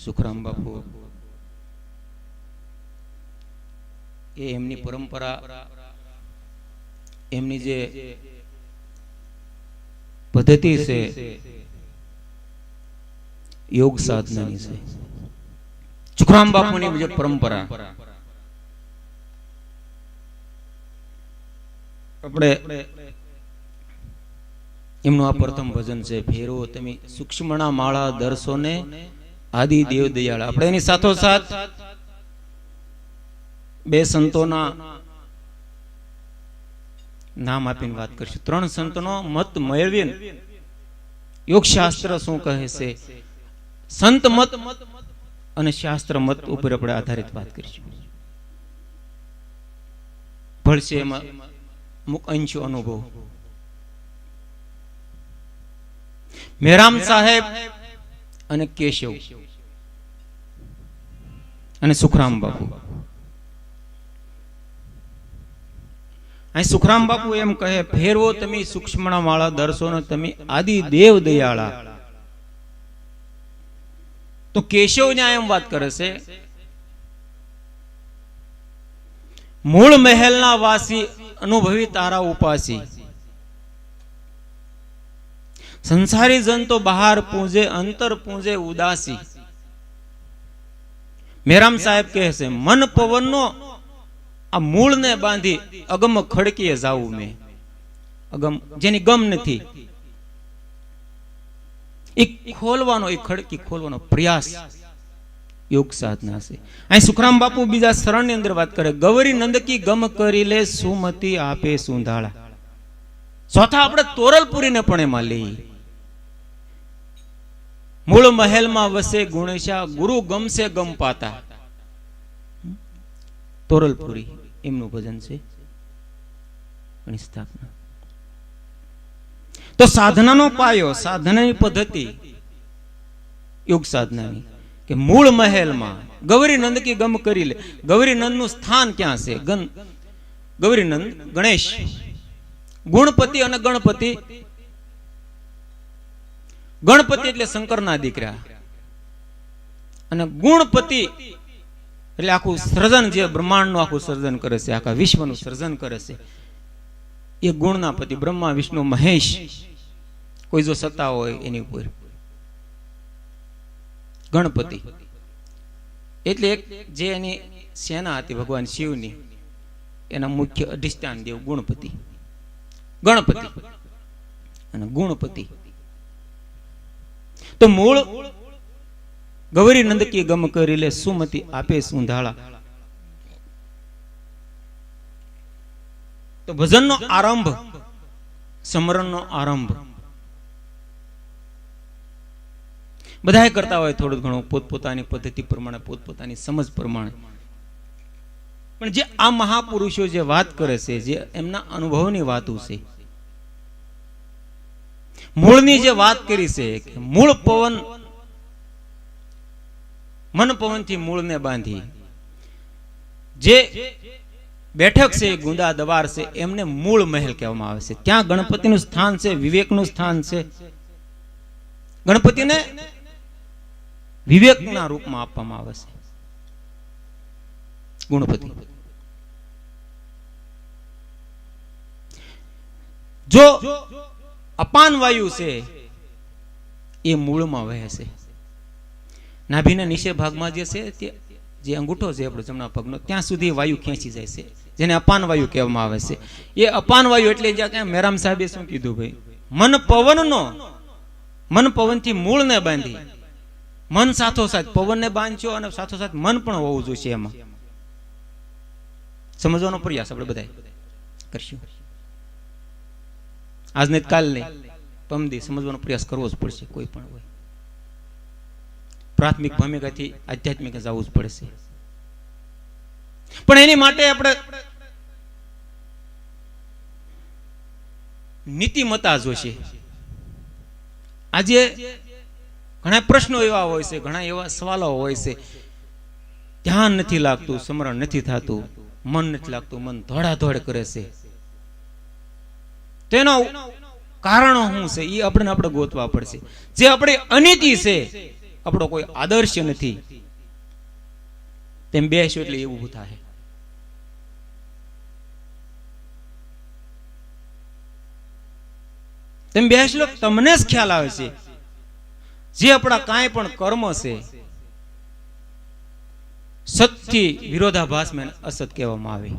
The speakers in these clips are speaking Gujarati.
સુખરામ બાપુ એ એમની પરંપરા, એમની જે પદ્ધતિ છે યોગ સાધનાની છે. સુખરામ બાપુની જે પરંપરા આપણે એમનું આ પ્રથમ ભજન છે, ફેરો તમે સૂક્ષ્મણા માળા દર્શો ને આદિ દેવ દયાળ. આપણે એની સાથોસાથ બે સંતોના નામ આપીને વાત કરીશું. ત્રણ સંતોનો મત મેળવીને યોગ શાસ્ત્ર શું કહે છે, સંત મત અને શાસ્ત્ર મત ઉપર આપણે આધારિત વાત કરીશું. ભળશે એમાં અમુક અંશો અનુભવ. મેરામ સાહેબ અને કેશવ અને સુખરામ બાપુ. અહીં સુખરામ બાપુ એમ કહે, ફેરવો તમે સૂક્ષ્મણા માળા દર્શો ને તમે આદિ દેવ દયાળા. તો કેશવ ને એમ વાત કરે છે, મૂળ મહેલના વાસી અનુભવી તારા ઉપાસી. સંસારી જન તો બહાર પૂજે અંતર પૂજે ઉદાસી. મેરામ સાહેબ કહે છે, મન પવનનો આ મૂળને બાંધી અગમ ખડકીએ જાવું મેં. અગમ જેની ગમ નથી એ ખોલવાનો, એ ખડકી ખોલવાનો પ્રયાસ યોગ સાધના છે. અહીં સુખરામ બાપુ બીજા શરણની અંદર વાત કરે, ગૌરી નંદકી ગમ કરી લે સુમતી આપે સુંધાળા. ચોથા આપણે તોરલપુરીને પણ એમાં લઈએ. મૂળ મહેલમાં વસે ગુણેશા ગુરુ ગમશે ગમ પાતા. તોરલપુરી એમનું ભજન છે. સ્થાપના તો સાધનાનો પાયો, સાધનાની પદ્ધતિ યોગ સાધનાની કે મૂળ મહેલમાં ગૌરી નંદ કી ગમ કરી લે. ગૌરી નંદ નું સ્થાન ક્યાં છે? ગૌરી નંદ ગણેશ, ગુણપતિ અને ગણપતિ. ગણપતિ એટલે શંકરના દીકરા અને ગુણપતિ એટલે આખું સર્જન, જે બ્રહ્માંડનું આખું સર્જન કરે છે, આખા વિશ્વનું સર્જન કરે છે, એ ગુણના પતિ બ્રહ્મા વિષ્ણુ મહેશ. કોઈ જો સત્તા હોય એની ઉપર ગણપતિ એટલે એક જે એની સેના હતી ભગવાન શિવની, એના મુખ્ય અધિષ્ઠાન દેવ ગુણપતિ. ગણપતિ અને ગુણપતિ. તો મૂળ ગૌરી નંદકી ગમ કરી લે સુમતી આપે સુંધાળા. તો ભજનનો આરંભ, સમરણનો આરંભ બધાય કરતા હોય થોડું ઘણું પોતપોતાની પદ્ધતિ પ્રમાણે, પોતપોતાની સમજ પ્રમાણે. પણ જે આ મહાપુરુષો જે વાત કરે છે, જે એમના અનુભવની વાતો છે, મૂળની જે વાત કરી છે કે મૂળ પવન, મન પવનથી મૂળને બાંધી જે બેઠક છે, ગુંદા દવાર છે, એમને મૂળ મહેલ કહેવામાં આવે છે. ત્યાં ગણપતિનું સ્થાન છે, વિવેકનું સ્થાન છે. ગણપતિને વિવેકના રૂપમાં આપવામાં આવે છે. ગુણપતિ જો અપાન વાયુ છે એ મૂળમાં વહે છે. નાભીના નીચે ભાગમાં જે છે, તે જે અંગૂઠો છે આપણો જમણા પગનો, ત્યાં સુધી વાયુ ખેંચી જાય છે, જેને અપાન વાયુ કહેવામાં આવે છે. એ અપાન વાયુ એટલે જ્યાં મેરામ સાહેબે શું કીધું ભાઈ, મન પવનનો, મન પવનથી મૂળને બાંધી. મન સાથોસાથ પવનને બાંધ્યો અને સાથોસાથ મન પણ હોવું જોઈએ. એમાં સમજવાનો પ્રયાસ આપણે બધા કરશું. આજને કાલ નહીં, પમદી સમજવાનો પ્રયાસ કરવો જ પડશે. કોઈ પણ હોય પ્રાથમિક ભૂમિકાથી આધ્યાત્મિક જવું જ પડશે. પણ એની માટે આપણે નીતિમત્તા જોશે. આજે ઘણા પ્રશ્નો એવા હોય છે, ઘણા એવા સવાલો હોય છે, ધ્યાન નથી લાગતું, સ્મરણ નથી થતું, મન નથી લાગતું, મન ધોળાધોળ કરે છે. તેનો કારણો શું છે એ આપણે ગોતવા પડશે. જે આપણે અનીતિ છે, આપણો કોઈ આદર્શ નથી, તેમ બેસો એટલે એવું થાય. તેમ બેસલો તમને જ ખ્યાલ આવે છે જે આપણા કાંઈ પણ કર્મ છે સત્યથી વિરોધાભાસમાં અસત કહેવામાં આવે,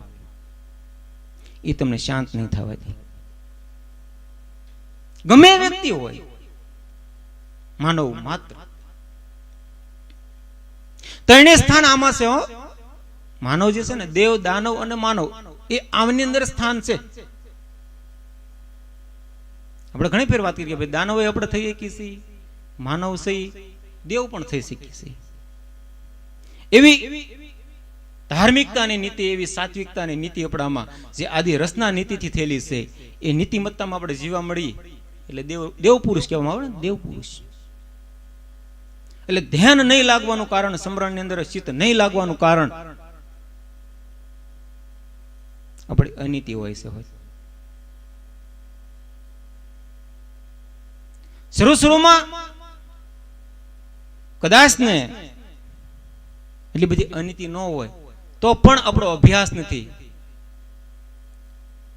એ તમને શાંત નહીં થવા દે. ગમે વ્યક્તિ હોય, માનવ માત્ર ત્રણેય સ્થાન આમાં છે. માનવ જે છે ને, દેવ, દાનવ અને માનવ, એ આમની અંદર સ્થાન છે. આપણે ઘણી ફેર વાત કરીએ ભાઈ દાનવ આપણે થઈ શકીએ છીએ, માનવ સહી દેવ પણ થઈ શકીએ છીએ. એવી ધાર્મિકતાની નીતિ, એવી સાત્વિકતાની નીતિ આપણામાં જે આદિ રસના નીતિથી થયેલી છે, એ નીતિમત્તામાં આપણે જીવા મળી એટલે દેવ પુરુષ કહેવામાં આવે ને, દેવ પુરુષ. એટલે ધ્યાન નહીં લાગવાનું કારણ, સમરણની અંદર ચિત્ત નહીં લાગવાનું કારણ આપણી અનીતિ હોય છે. શરૂમાં કદાચ ને એટલી બધી અનીતિ ન હોય તો પણ આપણો અભ્યાસ નથી,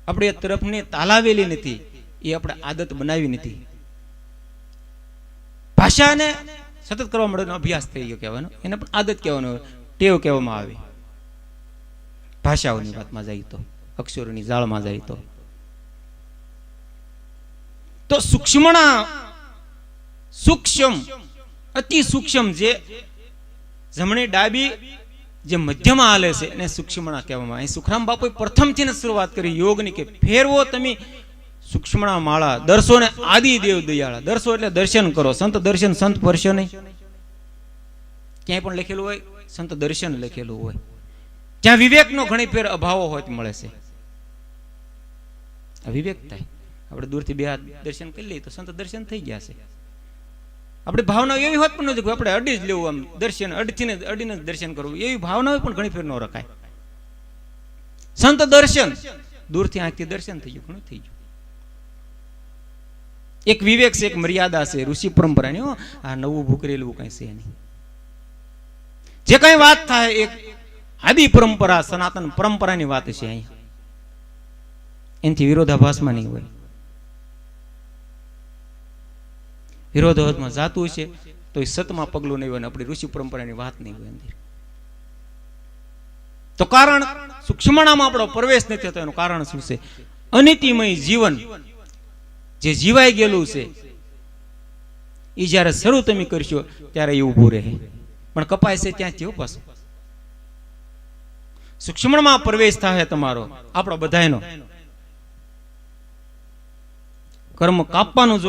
આપણે એ તરફને તાલાવેલી નથી, એ આપણે આદત બનાવી નથી. ભાષાને સતત કરવા માટે અભ્યાસ થઈ ગયો કહેવાનો, એને પણ આદત કહેવાનો, ટેવ કહેવામાં આવે. ભાષાઓની વાતમાં જાય તો, અક્ષરોની જાળમાં જાય તો સૂક્ષ્મના સૂક્ષ્મ, અતિ સૂક્ષ્મ, જે જમણી ડાબી જે મધ્યમાં હાલે છે એને સૂક્ષ્મણા કહેવામાં આવે. સુખરામ બાપુએ પ્રથમથી ને શરૂઆત કરી યોગની કે ફેરવો તમે સૂક્ષ્મણા માળા, દર્શો ને આદિ દેવ દયાળા. દર્શો એટલે દર્શન કરો, સંત દર્શન, સંત પરશો નહીં. ક્યાંય પણ લખેલું હોય સંત દર્શન લખેલું હોય, જ્યાં વિવેકનો ઘણી ફેર અભાવો હોય મળે છે. વિવેક થાય, આપણે દૂરથી બે હાથ દર્શન કરી લઈએ તો સંત દર્શન થઈ ગયા છે. આપણી ભાવના એવી હોત પણ નથી આપણે અડી જ લેવું, આમ દર્શન અડીને દર્શન કરવું, એવી ભાવના પણ ઘણી ફેર ન રખાય. સંત દર્શન દૂરથી આંખથી દર્શન થઈ ગયું, ઘણું થઈ ગયું. એક વિવેક છે, એક મર્યાદા છે ઋષિ પરંપરાની. આ નવું ઉભું કરેલું કઈ છે નહીં. જે કઈ વાત થાય એક આદિ પરંપરા, સનાતન પરંપરાની વાત છે. અહીંયા એનાથી વિરોધાભાસમાં નહીં હોય. વિરોધાભાસમાં જાતું છે તો એ સતમાં પગલું નહીં હોય, આપણી ઋષિ પરંપરાની વાત નહીં હોય અંદર. તો કારણ સૂક્ષ્મણામાં આપણો પ્રવેશ નથી થતો, એનું કારણ શું છે? અનિતિમય જીવન જે જીવાઈ ગયેલું છે એ જયારે શરૂ તમે કરશો ત્યારે એ ઊભું રહે, પણ કપાય છે ત્યાંથી પાછું. સૂક્ષ્મમાં પ્રવેશ થાય તમારો, આપણો બધાનો. કર્મ કાપવાનું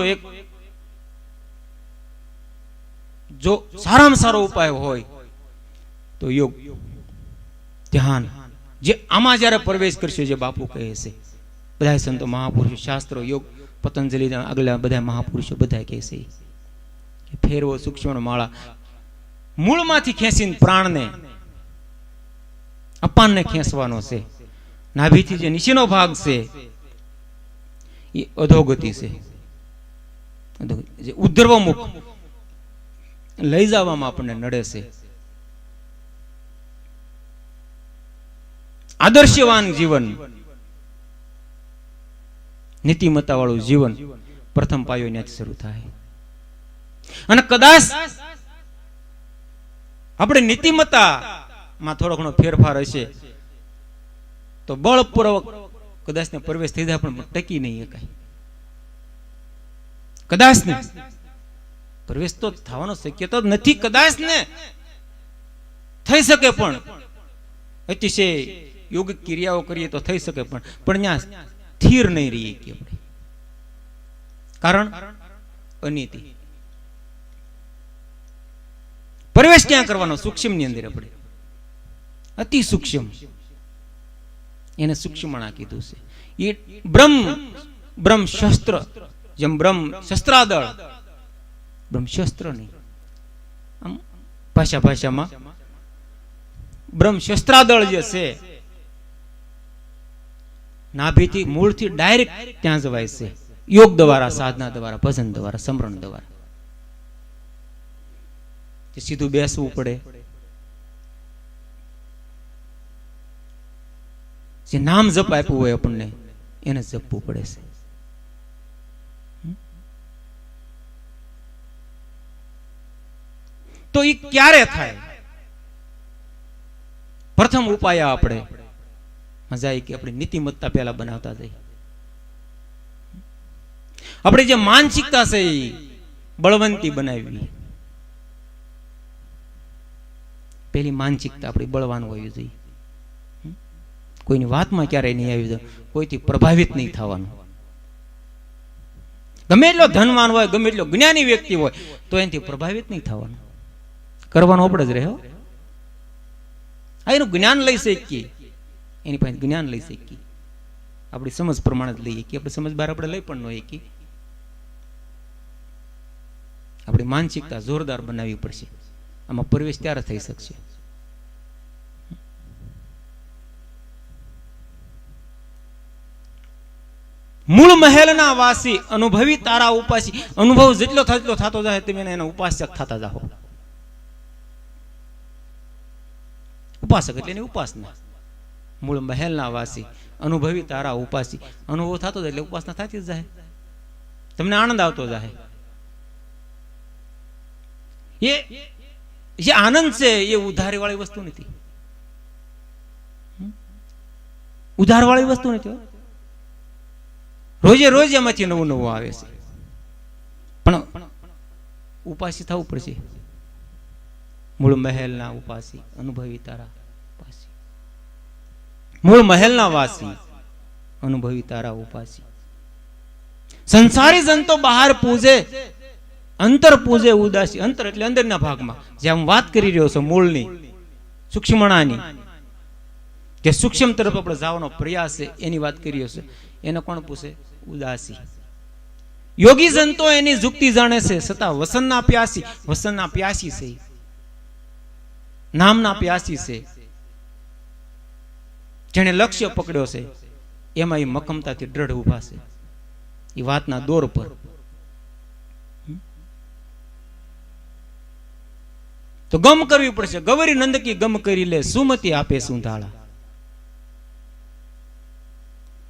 જો સારામાં સારો ઉપાય હોય તો યોગ, ધ્યાન. જે આમાં જયારે પ્રવેશ કરશો, જે બાપુ કહે છે, બધા સંતો, મહાપુરુષો, શાસ્ત્રો, યોગ, પતંજલિ, આગલા બધા મહાપુરુષો બધા કહે છે કે ફેરવો સૂક્ષ્મ માળા, મૂળમાંથી ખેંચીને પ્રાણને, અપાનને ખેંચવાનો છે. નાભીથી જે નીચેનો ભાગ છે એ અધોગતિ છે, જે ઉદ્ધર્વમુખ લઈ જવામાં આપણને નડે છે. આદર્શવાન જીવન, નીતિમત્તા વાળું જીવન, પ્રથમ પાયો ત્યાંથી શરૂ થાય. અને કદાચ આપણે નીતિમત્તામાં થોડો ઘણો ફેરફાર હશે તો બળપૂર્વક કદાચ ને પ્રવેશ થઈ જાય, પણ ટકી નહીં શકાય. કદાચ ને પ્રવેશ તો થવાનો શક્યતા નથી, કદાચ ને થઈ શકે, પણ અતિશય યોગિક ક્રિયાઓ કરીએ તો થઈ શકે, પણ ત્યાં સ્થિર નહીં રહીએ કે આપણે. કારણ અનિતિ. પ્રવેશ ક્યાં કરવાનો? સૂક્ષ્મ ની અંદર. આપણે અતિ સૂક્ષ્મ, એને સૂક્ષ્મણા કીધું છે. એ બ્રહ્મ શસ્ત્ર, જેમ બ્રહ્મ શસ્ત્રાદળ, બ્રહ્મ શસ્ત્ર નહીં, આમ ભાષામાં બ્રહ્મ શસ્ત્રાદળ જે છે, નાભીથી મૂળથી ડાયરેક્ટ ત્યાં જવાય છે. યોગ દ્વારા, સાધના દ્વારા, ભજન દ્વારા, સમરણ દ્વારા. કે સીધું બેસવું પડે, જે નામ જપ આપ્યું હોય આપણને એને જપવું પડે છે. તો એ ક્યારે થાય? પ્રથમ ઉપાય આપણે મજા આવી કે આપણી નીતિમત્તા પહેલા બનાવતા જઈએ. આપણે જે માનસિકતા છે એ બળવંતી બનાવવી. પેલી માનસિકતા આપણી બળવાન હોવી જોઈએ. કોઈની વાતમાં ક્યારેય નહીં આવી જાય, કોઈથી પ્રભાવિત નહીં થવાનું. ગમે એટલો ધનવાન હોય, ગમે એટલો જ્ઞાની વ્યક્તિ હોય, તો એનાથી પ્રભાવિત નહીં થવાનું. કરવાનું આપણે જ રહ્યો. એનું જ્ઞાન લઈ શકીએ, એની પાસે જ્ઞાન લઈ શકીએ, આપણી સમજ પ્રમાણે જ લઈએ કે આપણી સમજ બહાર આપણે લઈ પણ ન શકીએ. આપણી માનસિકતા જોરદાર બનાવવી પડશે. આમાં પ્રવેશ ત્યારે થઈ શકશે. મૂળ મહેલના વાસી અનુભવી તારા ઉપાસી. અનુભવ જેટલો થતો જાય તમે એના ઉપાસક થતા જાઓ. ઉપાસક એટલે એની ઉપાસના. મૂળ મહેલના વાસી અનુભવી તારા ઉપાસી. અનુભવ થતો જાય એટલે ઉપાસના થતી જ જાય, તમને આનંદ આવતો જાય. એ જે આનંદ છે એ ઉધારી વાળી વસ્તુ નથી. ઉધાર વાળી વસ્તુ નથી. રોજે રોજ એમાંથી નવું નવું આવે છે, પણ ઉપાસી થવું પડશે. મૂળ મહેલના ઉપાસી અનુભવી તારા ઉપાસી. મૂળ મહેલના વાસી અનુભવી તારા ઉપાસી. સંસારી જનતો બહાર પૂજે, અંતર પૂજે ઉદાસી. અંતર એટલે અંદરના ભાગમાં, જે હું વાત કરી રહ્યો છું મૂળની, સૂક્ષ્મણાની, જે સૂક્ષ્મ તરફ આપણે જવાનો પ્રયાસ છે એની વાત કરી રહ્યો છે. એને કોણ પૂછે? ઉદાસી. યોગી જનતો એની જુક્તિ જાણે છે, છતાં વસનના પ્યાસી. વસનના પ્યાસી છે, નામના પ્યાસી છે. જેને લક્ષ્ય પકડ્યો છે એમાં એ મક્કમતાથી દ્રઢ ઉભા છે, એ વાતના દોર પર. તો ગમ કરવી પડશે. ગવરી નંદકી ગમ કરી લે, સુમતિ આપે સુંધાળા.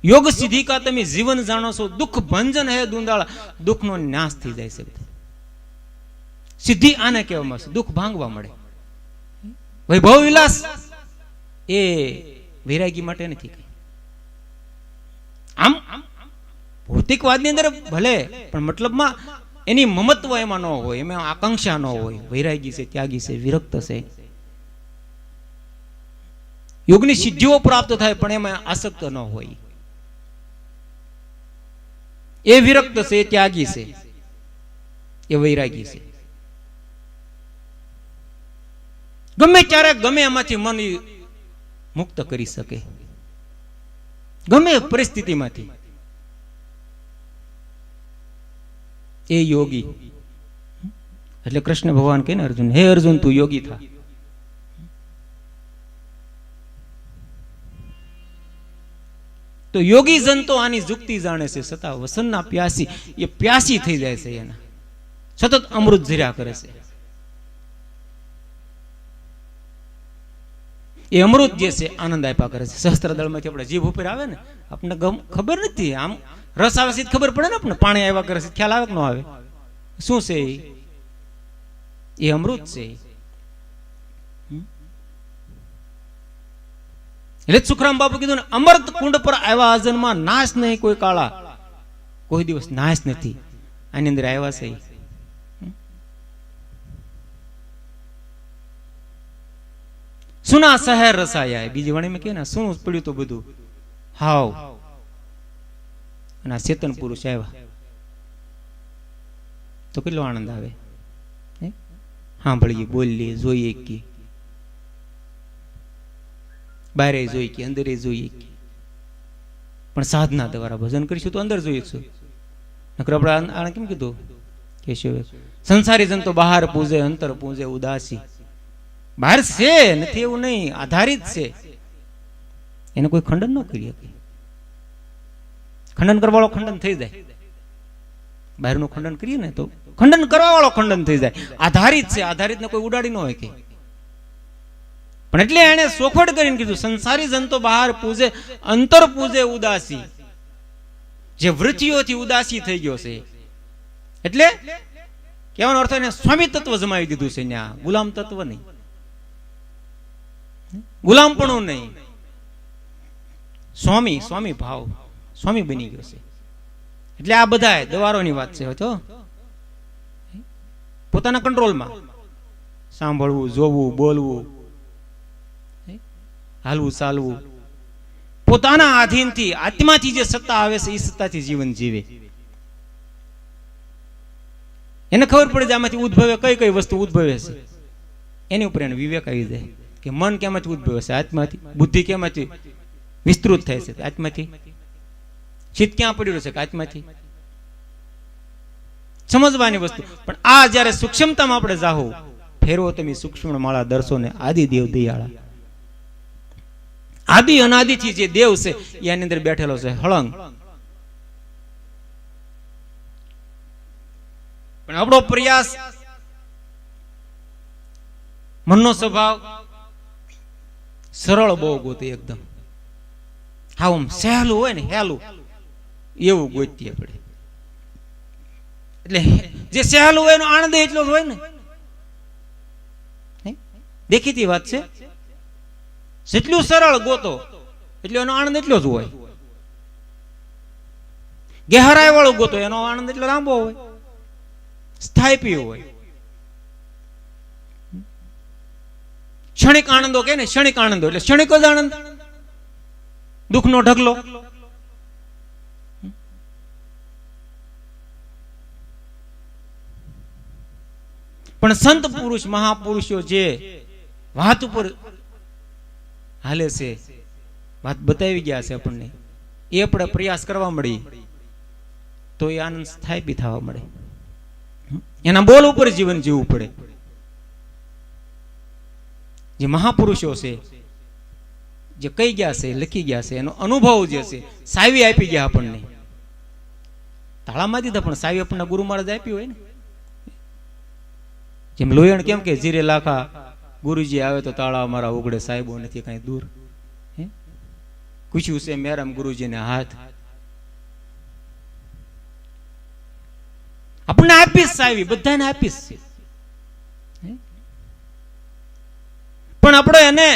યોગ સિદ્ધિ કા તમે જીવન જાણો છો, દુઃખ ભંજન હે દુંદાળા. દુઃખનો નાશ થઈ જાય છે. સિદ્ધિ આને કહેવામાં છે, દુઃખ ભાંગવા મળે. વૈભવ વિલાસ એ વૈરાગી માટે નથી. આમ ભૌતિકવાદની અંદર ભલે, પણ મતલબમાં એની મમત્વ એમાં ન હોય, એમાં આકાંક્ષા ન હોય. વૈરાગી છે, ત્યાગી છે, વિરક્ત છે. યોગની સિદ્ધિઓ પ્રાપ્ત થાય પણ એમાં આસક્ત ન હોય. એ વિરક્ત છે, એ ત્યાગી છે, એ વૈરાગી છે. ગમે ત્યારે ગમે એમાંથી મન મુક્ત કરી શકે, ગમે પરિસ્થિતિમાંથી. એ યોગી. એટલે કૃષ્ણ ભગવાન કહે ને અર્જુન, હે અર્જુન તું યોગી થા. તો યોગી જન તો આની જુક્તિ જાણે છે, છતાં વસનના પ્યાસી, એ પ્યાસી થઈ જાય છે. એના સતત અમૃત ઝર્યા કરે છે. એ અમૃત જે છે આનંદ આપ્યા કરે છે. સહસ્ત્રદળમાંથી આપણે જીભ ઉપર આવે ને, આપણને ખબર નથી. આમ રસ આવે છે ખબર પડે ને આપણને. પાણી આવ્યા કરે છે ખ્યાલ આવે કે ન આવે? શું છે એ? અમૃત છે. એટલે સુખરામ બાપુ કીધું ને, અમૃત કુંડ પર આવ્યા અજન્મા, નાશ નહીં કોઈ કાળા. કોઈ દિવસ નાશ નથી. આની અંદર આવ્યા છે. સુના શહેર રસાયા. બીજી વાણીમાં કે ને શું પડ્યું તો બધું હાવ. અને ચેતન પુરુષ આવ્યા તો કેટલો આનંદ આવે. સાંભળીએ, બોલીએ, જોઈએ, કે બારે જોઈએ કે અંદરે જોઈએ. પણ સાધના દ્વારા ભજન કરીશું તો અંદર જોઈશું. નકર આપણે આને કેમ કીધું કેશવ? સંસારી જન તો બહાર પૂજે, અંતર પૂજે ઉદાસી. બહાર છે નથી એવું નહીં, આધારિત છે. એને કોઈ ખંડન ન કરી શકે. ખંડન કરવાળો ખંડન થઈ જાય. બહારનું ખંડન કરીએ ને તો ખંડન કરવા વાળો ખંડન થઈ જાય. આધારિત છે, આધારિત ને કોઈ ઉડાડી ન હોય કે. પણ એટલે એને સોખવટ કરીને કીધું સંસારી જંતો બહાર પૂજે અંતર પૂજે ઉદાસી. જે વૃત્તિઓથી ઉદાસી થઈ ગયો છે એટલે કહેવાનો અર્થ એને સ્વામી તત્વ જમાવી દીધું છે. ત્યાં ગુલામ તત્વ નહીં, ગુલામપણું નહીં, સ્વામી સ્વામી ભાવ સ્વામી બની ગયો છે. એટલે આ બધા દવારોની વાત છે. તો પોતાના કંટ્રોલમાં સાંભળવું, જોવું, બોલવું, હાલવું, ચાલવું, પોતાના આધીનથી આત્માથી જે સત્તા આવે છે એ સત્તાથી જીવન જીવે. એને ખબર પડે છે આમાંથી ઉદ્ભવે કઈ કઈ વસ્તુ ઉદ્ભવે છે. એની ઉપર એને વિવેક આવી જાય કે મન કેમાંથી ઉદ્ભવે છે, આત્માથી. બુદ્ધિ કેમાંથી વિસ્તૃત થાય છે, આત્માથી. ચિત્ત ક્યાં પડ્યું છે, આત્માથી. સમજવાની વસ્તુ. પણ આ જયારે સૂક્ષ્મતામાં આપણે જાહો, ફેરવો તમે સૂક્ષ્મ માળા દર્શો ને આદિ દેવ દયાળા. આદિ અનાદિથી જે દેવ છે એની અંદર બેઠેલો છે હળંગ. પણ આપણો પ્રયાસ, મનનો સ્વભાવ સરળ બહુ ગોતે, એકદમ હા સહેલું હોય ને હેલું એવું ગોતીએ આપણે. એટલે જે સહેલું હોય એનો આનંદ એટલો જ હોય ને. દેખીતી વાત છે, જેટલું સરળ ગોતો એટલે એનો આનંદ એટલો જ હોય. ગહેરાઈ વાળું ગોતો એનો આનંદ એટલો લાંબો હોય, સ્થાયી હોય. ક્ષણિક આનંદો કે ને, ક્ષણિક આનંદો એટલે ક્ષણિક જ આનંદ, દુઃખનો ઢગલો. પણ સંત પુરુષ મહાપુરુષો જે વાત ઉપર હાલે છે, વાત બતાવી ગયા છે આપણને, એ આપણે પ્રયાસ કરવા મળી તો એ આનંદ સ્થાયી થવા મળે. એના બોલ ઉપર જીવન જીવવું પડે. જે મહાપુરુષો છે જે કહી ગયા છે, લખી ગયા છે, એનો અનુભવ જે છે સાવી આપી ગયા આપણને. તાળામાં દીધા પણ સાવી આપણને ગુરુ મહારાજ આપ્યું હોય ને. જેમ લોયણ કેમ કે જીરે લાખા ગુરુજી આવે તો તાળા મારા ઉગડે, સાહેબો નથી કઈ દૂર. પૂછ્યું છે મેરામ ગુરુજીને હાથ. આપણને આપીશ સાવી, બધાને આપીશ છે. પણ આપણે એને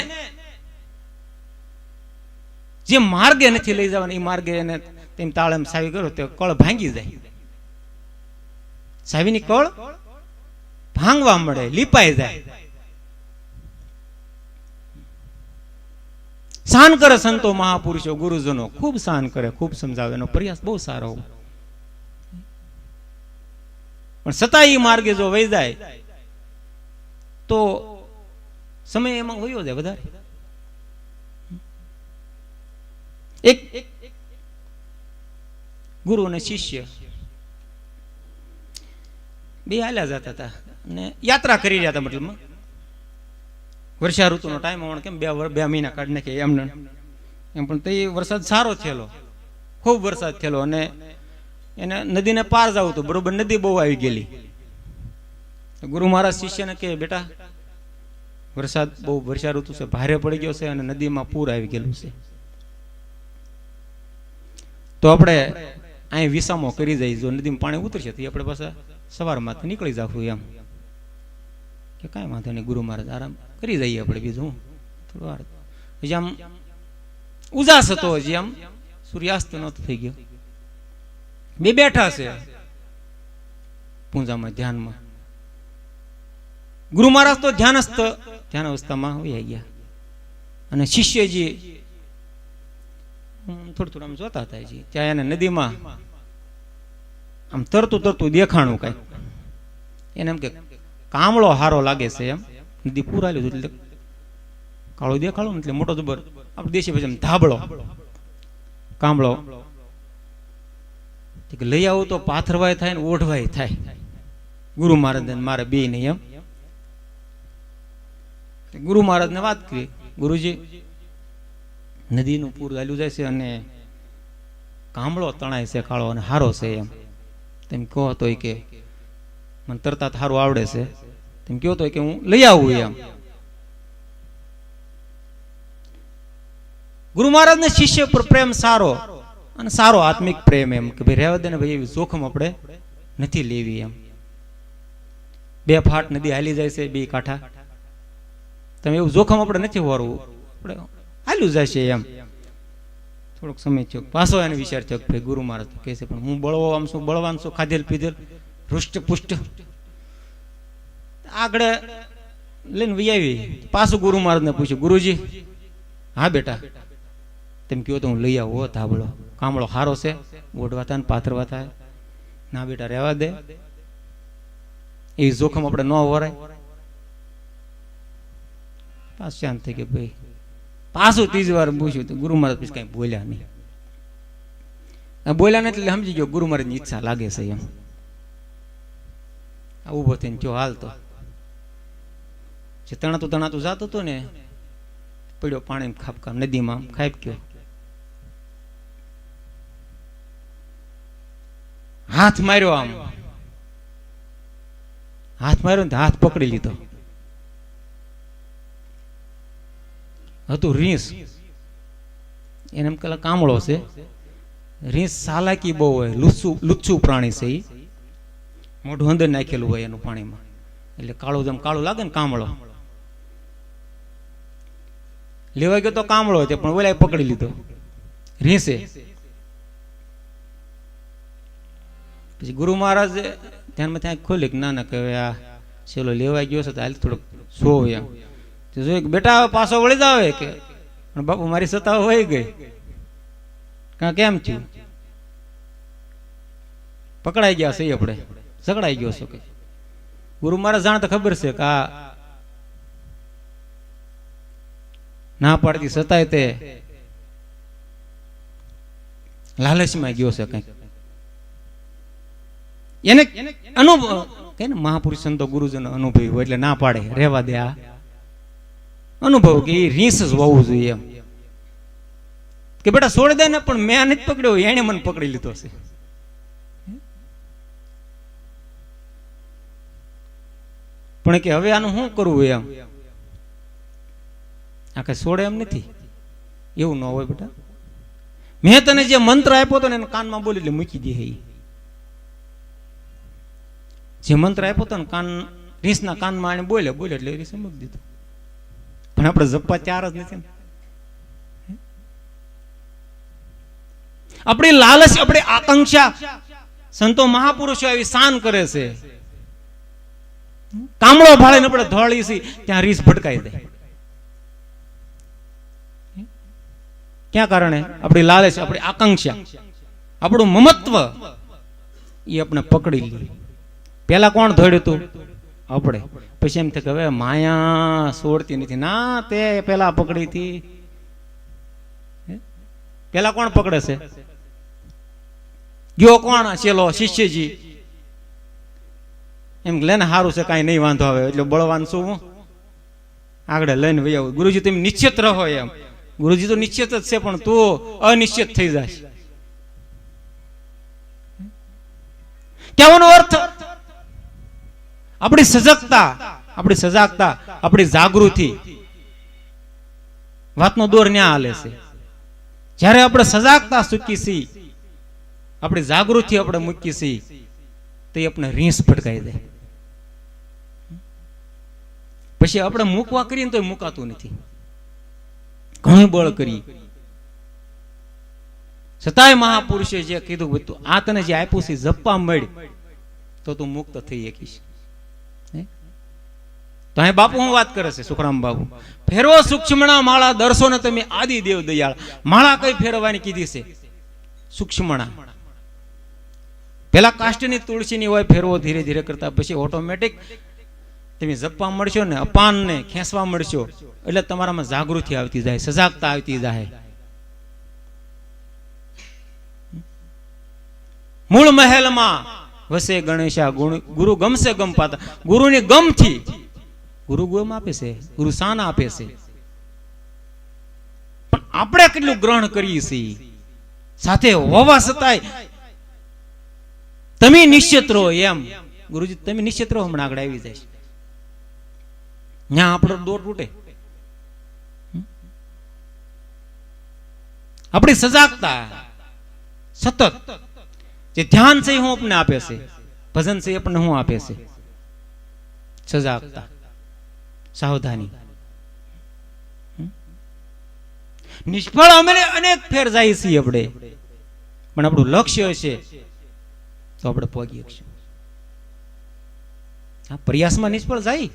જે માર્ગે નથી લઈ જવાના એ માર્ગે એને તેમ તાળામ સાવી કરો તો કળ ભાંગી જાય. સાવીની કળ ભાંગવા મળે, લીપાઈ જાય. સહન કરે સંતો મહાપુરુષો ગુરુજનો, ખૂબ સહન કરે, ખૂબ સમજાવે, એનો પ્રયાસ બહુ સારો. પણ છતાં એ માર્ગે જો વહી જાય તો સમય એમાં વયો જાય વધારે. એક ગુરુ અને શિષ્ય બે હાલ્યા જતા હતા અને યાત્રા કરી રહ્યા હતા. મતલબ વર્ષા ઋતુનો ટાઈમ હોવાનો, કેમ બે મહિના કાઢી નાખે એમને એમ. પણ તે વરસાદ સારો થયેલો, ખૂબ વરસાદ થયેલો અને એને નદીને પાર જવું હતું. બરોબર નદી બહુ આવી ગયેલી. ગુરુ મહારાજ શિષ્યને કે બેટા વરસાદ બહુ, વર્ષા ઋતુ છે, ભારે પડી ગયો છે અને નદીમાં પૂર આવી ગયેલું છે, તો આપણે અહીં વિસામો કરી જઈએ. જો નદીમાં પાણી ઉતરશે તો આપણે પાછા સવારમાં નીકળી જાશું એમ. કે કાંઈ વાંધો નહીં, ગુરુ મહારાજ આરામ કરી જઈએ આપણે. બીજું થોડું વાર હજી આમ ઉજાસ હતો, હજી આમ સૂર્યાસ્ત નહોતો થઈ ગયો. બે બેઠા છે પૂંજામાં ધ્યાનમાં. ગુરુ મહારાજ તો ધ્યાન અવસ્થામાં વહી ગયા અને શિષ્યજી થોડું આમ જોતા હતા. ત્યાં એને નદીમાં આમ તરતું દેખાણું કઈ. એને એમ કે કામળો હારો લાગે છે એમ. નદી પૂરાયેલું એટલે કાળું દેખાડું એટલે મોટો જબર આપણે દેશી પછી ધાબળો કામળો લઈ આવું તો પાથરવાય થાય ને ઓઢવાય થાય. ગુરુ મહારાજ મારે બે નહીં એમ. ગુરુ મહારાજ ને વાત કરી, ગુરુજી નદીનું પૂર ચાલ્યું જાય છે અને કામળો તણાય છે કાળો અને હારો છે એમ. તેમ કહો તો કે મને તરતા સારું આવડે છે, તેમ કહો તો કે હું લઈ આવું એમ. ગુરુ મહારાજ ને શિષ્ય પર પ્રેમ સારો અને સારો આત્મિક પ્રેમ, એમ કે ભાઈ રહેવા દે ને ભાઈ, એવી જોખમ આપણે નથી લેવી એમ. 2 ફાટ નદી હાલી જાય છે, 2 કાંઠા, તમે એવું જોખમ આપણે નથી વારવું, આપણે હાલ્યું જાય છે એમ. થોડોક સમય થયો, પાછો એને વિચાર થયો કે ભાઈ ગુરુ મહારાજ કહે છે પણ હું બળવો આમ છું, બળવાન છું, ખાધેલ પીધેલ હૃષ્ટ પુષ્ટ, આગળ લઈને વહી આવી. પાછું ગુરુ મહારાજને પૂછ્યું, ગુરુજી હા બેટા, તેમ કહ્યું તો હું લઈ આવું ધાબળો, કામળો હારો છે, ઓઢવાતા ને પાથરવાતા. ના બેટા રહેવા દે, એ જોખમ આપણે ન વરાય. પાછું શાંત થઈ ગયું ભાઈ. પાછું 3જી વાર પૂછ્યું તો ગુરુ મહારાજ પછી કઈ બોલ્યા નહીં. બોલ્યા નહીં એટલે સમજી ગયો ગુરુ મહારાજની ઈચ્છા લાગે છે એમ. ઉભો થઈને જો હાલતો જે તણાતું તણાતું જાતો હતો ને, પડ્યો પાણી ખાબકા નદીમાં, ખાઈ ગયો. હાથ માર્યો, આમ હાથ માર્યો ને હાથ પકડી લીધો. હતું રીંસ, એને એમ પેલા કામળો છે. રીંસ સાલાકી બહુ હોય, લુચ્છું પ્રાણી છે. એ મોઢું અંદર નાખેલું હોય એનું પાણીમાં, એટલે કાળું જેમ કાળું લાગે ને કામળો. લેવા ગયો તો કામળો છે, પણ ઓલા પકડી લીધો રીંસે. પછી ગુરુ મહારાજ ધ્યાનમાં ત્યાં ખોલી કે ના ના કે આ છેલ્લો લેવા ગયો છે તો હાલ થોડોક સો એમ. જોયું કે બેટા પાછો વળી જાવ કે બાપુ મારી સત્તા વહી ગઈ, કાં કેમ થયું, પકડાઈ ગયા છે આપણે, સકડાઈ ગયો છે કે. ગુરુ મહારાજ જાણતા ખબર છે કે આ ના પાડતી સતાય તે લાલચમાં ગયો છે કઈક. એને અનુભવ કે ને મહાપુરુષ સંતો ગુરુજનો અનુભવી હોય એટલે ના પાડે, રહેવા દે. આ અનુભવ કે એ રીસ જ હોવું જોઈએ એમ, કે બેટા છોડી દે ને, પણ મેં નથી પકડ્યો, એને મને પકડી લીધો છે. પણ કે હવે આનું શું કરવું એમ, આ કઈ છોડે એમ નથી. એવું ન હોય બેટા, મેં તને જે મંત્ર આપ્યો હતો ને એને કાનમાં બોલી એટલે મૂકી દે. જે મંત્ર આપ્યો હતો ને કાન રીસના કાનમાં એને બોલે એટલે રીસે મૂકી દીધું. પણ આપણે જપવા ચાર જ નથી. આપણી લાલચ, આપણી આકાંક્ષા, સંતો મહાપુરુષો એવી શાન કરે છે. કામળો ભાળીને આપણે ધોળી છે ત્યાં રીસ ભટકાઈ દે. ક્યાં કારણે? આપણી લાલચ, આપણી આકાંક્ષા, આપણું મમત્વ એ આપણે પકડી લીધું. પેલા કોણ ધોડ્યું હતું? આપણે. પછી એમ થાય કે હવે માયા છોડતી નથી. ના, તે પેલા પકડી હતી. પેલા કોણ પકડે છે? ગયો કોણ? ચેલો શિષ્યજી. એમ લે ને સારું છે, કાંઈ નહીં વાંધો આવે, એટલે બળવાન શું હું આગળ લઈને વહી આવું. ગુરુજી તમે નિશ્ચિત રહો એમ. ગુરુજી તો નિશ્ચિત જ છે, પણ તું અનિશ્ચિત થઈ જાય. કહેવાનો અર્થ આપણી સજાગતા, આપણી જાગૃતિ, વાતનો દોર ન્યા હાલે છે. જ્યારે આપણે સજાગતા ચૂકી છીએ, આપણી જાગૃતિ આપણે મૂકી છીએ, તો આપણે રીસ ભટકાઈ દે. પછી આપણે મૂકવા કરીએ તો મુકાતું નથી. ઘણું બળ કરી છતાંય મહાપુરુષે જે કીધું તું આ તને જે આપ્યું છે જપવા મળ તો તું મુક્ત થઈ શકીશ. તો અહીં બાપુ હું વાત કરે છે, સુખરામ બાપુ, ફેરવો સૂક્ષ્મણા માળા દર્શો ને તમે આદિ દેવ દયાળ. માળા કઈ ફેરવવાની કીધી છે? સૂક્ષ્મણા. પેલા કાષ્ટની તુલસીની હોય, ફેરવો ધીરે ધીરે કરતા પછી ઓટોમેટિક તમે જપવા મળશો ને, અપાનને ખેંચવા મળશો, એટલે તમારામાં જાગૃતિ આવતી જાય, સજાગતા આવતી જાય. મૂળ મહેલમાં વસે ગણેશા, ગુરુ ગમશે ગમ પાતા. ગુરુની ગમથી ગુરુ ગમ આપે છે, ગુરુ શાન આપે છે. પણ આપણે કેટલું ગ્રહણ કરીએ છીએ? સાથે હોવા છતાંય તમે નિશ્ચિત રહો એમ ગુરુજી તમે નિશ્ચિત રહો, હમણાં આગળ આવી જાય. ત્યાં આપણો દોર તૂટે. આપણી સજાગતા સતત જે ધ્યાન છે હું આપણને આપે છે, ભજન છે આપણને હું આપે છે? સજાગતા, સાવધાની. નિષ્ફળ અમે અનેક ફેર જાય છીએ આપણે, પણ આપણું લક્ષ્ય હશે તો આપણે પહોંચી શકશું. આ પ્રયાસમાં નિષ્ફળ જાય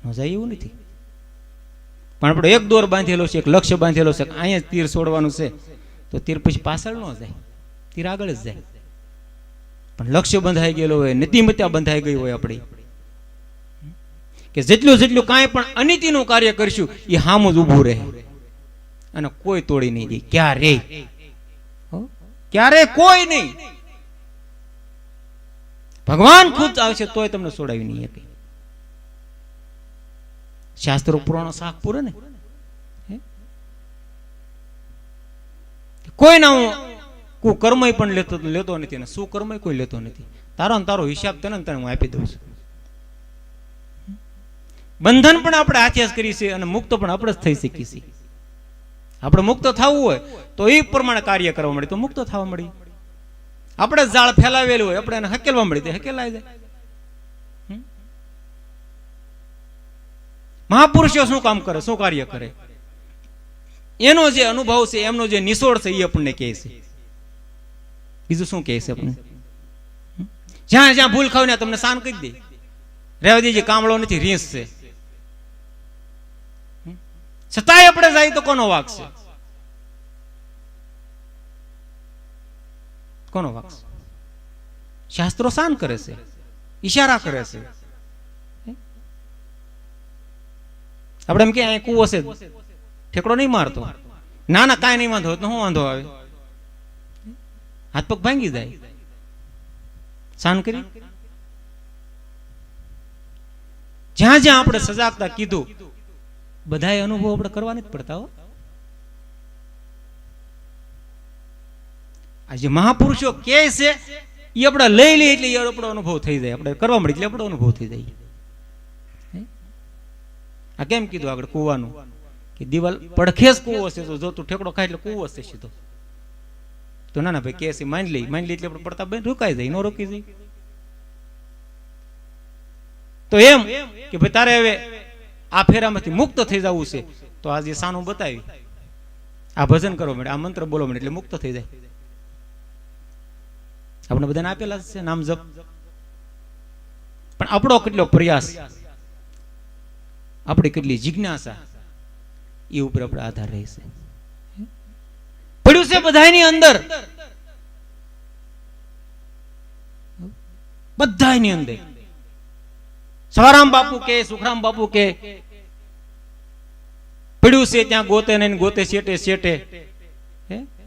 ન જાય એવું નથી, પણ આપણો એક દોર બાંધેલો છે, એક લક્ષ્ય બાંધેલો છે, અહીંયા તીર છોડવાનું છે, તો તીર પછી પાછળ ન જાય, તીર આગળ જ જાય. પણ લક્ષ્ય બંધાઈ ગયેલો હોય, નીતિમત્તા બંધાઈ ગઈ હોય આપણી, કે જેટલું જેટલું કાંઈ પણ અનીતિનું કાર્ય કરશું એ હામું જ ઊભું રહે અને કોઈ તોડી નહીં દે. ક્યારે કોઈ નહીં. ભગવાન ખુદ આવશે તોય તમને છોડાવી નહીં શકે. શાસ્ત્રો પુરાણો શાક પૂરે ને, કોઈ ના હું કુકર્મય પણ લેતો નથી ને સુકર્મય કોઈ લેતો નથી. તારો ને તારો હિસાબ તને હું આપી દઉં છું. બંધન પણ આપણે હાથે જ કરી છે અને મુક્ત પણ આપણે જ થઈ શકી છીએ. આપણે મુક્ત થવું હોય તો એ પ્રમાણે કાર્ય કરવા મળે તો મુક્ત થવા મળી. આપણે જાળ ફેલાવેલું હોય આપણે એને હકેલવા મળી તો હકેલાઈ જાય. મહાપુરુષો શું કામ કરે, શું કાર્ય કરે? એનો જે અનુભવ છે, એમનો જે નિસોડ છે એ આપણને કહે છે. બીજું શું કહે છે આપણને? જ્યાં જ્યાં ભૂલ ખાવ ને તમને શાન કરી દે. રહેવા દેજે, કામળો નથી, રીસ છે. છતાંય આપણે જાય તો કોનો વાક છે? કોનો વાક છે? શાસ્ત્રો શાન કરે છે, ઈશારા કરે છે. આપણે એમ કે અહીં કૂવો છે, ઠેકડો નહીં મારતો, ના ના કાંઈ નહીં વાંધો, તો શું વાંધો આવે? હાથ પગ ભાંગી જાય. શાન કરી. જ્યાં જ્યાં આપણે સજાગતા કીધું, બધાએ અનુભવ આપણે કરવા નથી પડતા હો. આજે મહાપુરુષો કે છે એ આપણે લઈ લઈએ એટલે આપણો અનુભવ થઈ જાય, આપણે કરવા મળે એટલે આપણો અનુભવ થઈ જાય. આ કેમ કીધું આગળ કૂવાનું કે દિવાલ પડખે જ કૂવો છે, તો જો તું ઠેકડો ખાય એટલે કૂવો છે સીધો. તો ના ના ભાઈ કે છે માની લઈ એટલે આપણે પડતા બેન રોકાઈ જાય, ન રોકી જાય. તો એમ કે ભાઈ તારે હવે આ ફેરામાંથી મુક્ત થઈ જવું છે તો આજે સાનું બતાવી, આ ભજન કરવા મળે, આ મંત્ર બોલવા મળે એટલે મુક્ત થઈ જાય. આપણે બધાને આપેલા છે નામ જપ, પણ આપણો કેટલો પ્રયાસ, આપણી કેટલી જિજ્ઞાસા એ ઉપર આપણે આધાર રહેશે. પડ્યું છે બધાની અંદર, બધાની અંદર. સવારામ બાપુ કે, સુખરામ બાપુ કે, પડ્યું છે ત્યાં ગોતે નહીં, ગોતે શેટે શેટે.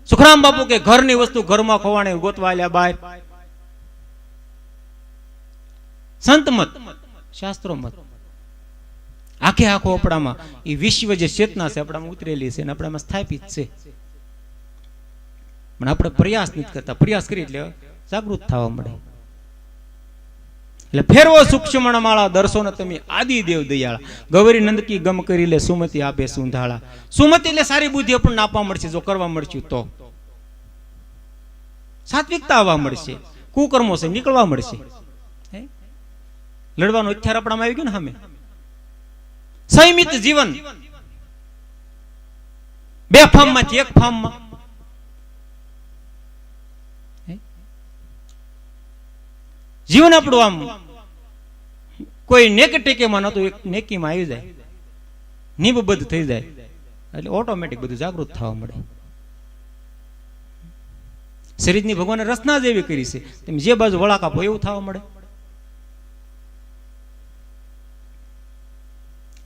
સુખરામ બાપુ કે ઘરની વસ્તુ ઘરમાં ખોવાણે ગોતવા આલ્યા બહાર. સંત મત, શાસ્ત્રો મત, આખે આખો આપણામાં એ વિશ્વ જે ચેતના છે આપણામાં ઉતરેલી છે અને આપણામાં સ્થાપિત છે. પણ આપણે પ્રયાસ નથી કરતા. પ્રયાસ કરી એટલે જાગૃત થવા મળે. એટલે ફેરવો સૂક્ષ્મ માળા દર્શો ને તમે આદિ દેવ દયાળા. ગૌરી નંદકી ગમ કરી લે સુમતિ આપે સુંધાળા. સુમતિ એટલે સારી બુદ્ધિ આપણને આપવા મળશે જો કરવા મળશે તો. સાત્વિકતા આવવા મળશે, કુકર્મો છે નીકળવા મળશે. લડવાનો હથિયાર આપણામાં આવી ગયું ને સામે. સંયમિત જીવન, બે ફાર્મમાંથી એક ફાર્મમાં. જીવન આપણું આમ કોઈ નેકટેકેમાં નતું, એક નેકીમાં આવી જાય, નિબદ્ધ થઈ જાય એટલે ઓટોમેટિક બધું જાગૃત થવા મળે. શરીરની ભગવાને રચના જ એવી કરી છે, તમે જે બાજુ વળાક આપો એવું થવા મળે.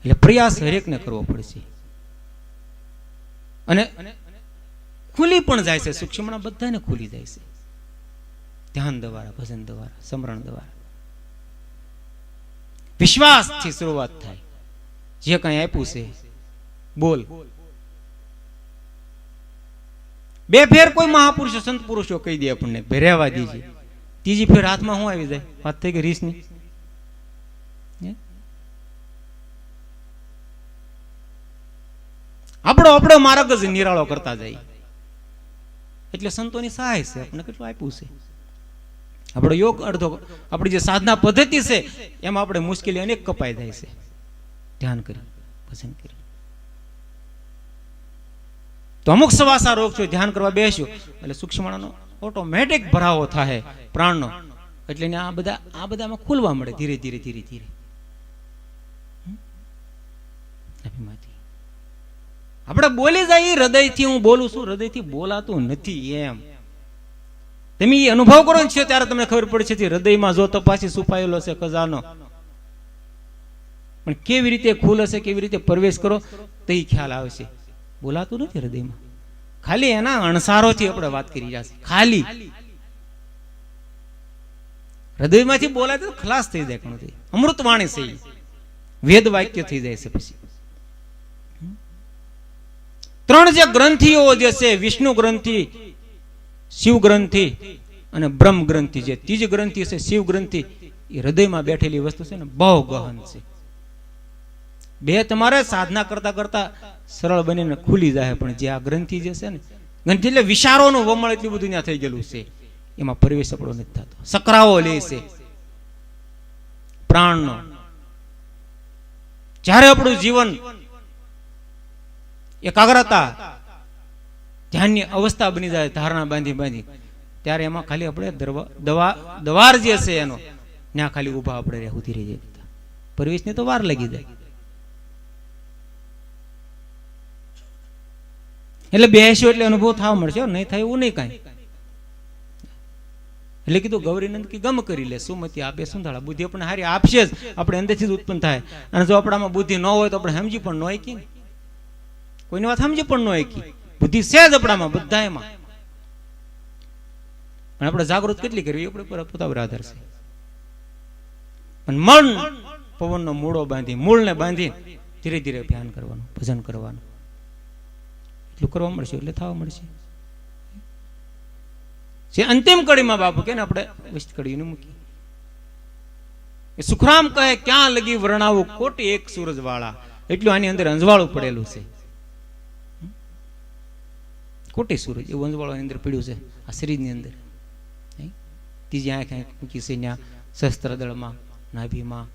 એટલે પ્રયાસ હરેકને કરવો પડશે. અને ખુલી પણ જાય છે, સૂક્ષ્મણા બધાને ખુલી જાય છે. ધ્યાન દ્વારા, ભજન દ્વારા, સ્મરણ દ્વારા. વિશ્વાસથી શરૂઆત થાય. જે કઈ આપ્યું છે બોલ. બે ફેર કોઈ મહાપુરુષો સંત પુરુષો કહી દે આપણને રહેવા દીજે, ત્રીજી ફેર હાથમાં શું આવી જાય? વાત થઈ ગઈ રીસની. આપણો માર્ગ જ નિરાળો કરતા જાય. એટલે સંતોની સહાય છે, આપણે કેટલું આપ્યું છે. આપણો યોગ અડધો, આપણી જે સાધના પદ્ધતિ છે એમાં આપણે મુશ્કેલી અનેક કપાઈ જાય છે. ધ્યાન કરી, ભજન કરી. તો અમુક સવાસા રોગ છો, ધ્યાન કરવા બેસ્યો એટલે સૂક્ષ્મણાનો ઓટોમેટિક ભરાવો થાય પ્રાણનો. એટલે આ બધામાં ખુલવા મળે ધીરે ધીરે ધીરે ધીરે. આપણે બોલી જાય હૃદયથી, હું બોલું છું, હૃદયથી બોલાતું નથી એમ. તમે એ અનુભવ કરો છો ત્યારે તમને ખબર પડશે કે હૃદયમાં જો તપાસી છુપાયેલો છે ખજાનો. પણ કેવી રીતે ખુલે છે, કેવી રીતે પ્રવેશ કરો તે ખ્યાલ આવશે. બોલાતું નથી હૃદયમાં, ખાલી એના અણસારોથી આપણે વાત કરી રહ્યા છે. ખાલી હૃદયમાંથી બોલાય તો ખલાસ થઈ જાય. ઘણું થઈ અમૃત વાણી છે, વેદ વાક્ય થઈ જાય છે. પછી ત્રણ જે ગ્રંથિઓ જે છે, વિષ્ણુ ગ્રંથિ, શિવ ગ્રંથિ અને બ્રહ્મ ગ્રંથિ, જે ત્રીજી ગ્રંથિ છે શિવ ગ્રંથિ, એ હૃદયમાં બેઠેલી વસ્તુ છે ને, બહુ ગહન છે. બે તમારે સાધના કરતા કરતા સરળ બનીને ખુલી જાય. પણ જે આ ગ્રંથિ જે છે ને, ગ્રંથિ એટલે વિચારોનું વમળ એટલું બધું ત્યાં થઈ ગયેલું છે, એમાં પ્રવેશ આપણો નથી થતો. સકરાવો લે છે પ્રાણનો. જ્યારે આપણું જીવન એકાગ્રતા ધ્યાનની અવસ્થા બની જાય, ધારણા બાંધી ત્યારે એમાં ખાલી આપણે દ્વાર જે છે એનો ત્યાં ખાલી ઉભા આપણે રહેવું રહી જાય. પ્રવેશને તો વાર લાગી જાય. એટલે બેસ્યો એટલે અનુભવ થવા મળશે, નહીં થાય એવું નહીં કાંઈ. એટલે કીધું ગૌરીનંદ કે ગમ કરી લે, સુમતિ આપે સુંધાળા. બુદ્ધિ આપણને હારી આપશે જ, આપણે અંદરથી જ ઉત્પન્ન થાય. અને જો આપણામાં બુદ્ધિ ન હોય તો આપણે સમજી પણ ન હોય કે કોઈની વાત સમજી પણ ન હોય કે બુદ્ધિ છે જ આપણામાં બધા એમાં. પણ આપણે જાગૃત કેટલી કરવી આપણે પોતા પર આધાર છે. પણ મન પવનનો મૂળો બાંધી, મૂળને બાંધી ધીરે ધીરે ધ્યાન કરવાનું, ભજન કરવાનું. એટલું કરવા મળશે એટલે થવા મળશે. જે અંતિમ કડીમાં બાપુ કે ને આપણે વિસ્ત કડીને મૂકી. સુખરામ કહે ક્યાં લગી વર્ણાવું કોટી એક સૂરજ વાળા. એટલું આની અંદર અંજવાળું પડેલું છે, કોટી સૂરજ એવું અંજવાળું અંદર પડ્યું છે આ શરીરની અંદર. ત્રીજી આંખ મૂકી છે ત્યાં શસ્ત્ર દળમાં, નાભીમાં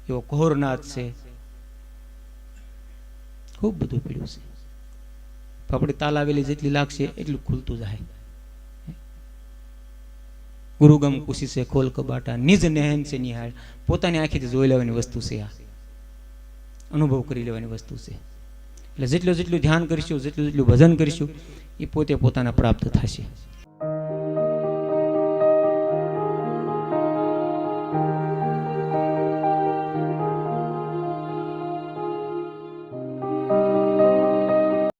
એવો કોહરનાથ છે, ખૂબ બધું પડ્યું છે. આપણી તાલાવેલી જેટલી લાગશે એટલું ખુલતું જાય. ગુરુગમ કુશી છે ખોલ કબાટા, નિજ નેહન છે નિહાળ. પોતાની આંખેથી જોઈ લેવાની વસ્તુ છે, આ અનુભવ કરી લેવાની વસ્તુ છે. એટલે જેટલું જેટલું ધ્યાન કરીશું, જેટલું જેટલું ભજન કરીશું, એ પોતે પોતાના પ્રાપ્ત થશે.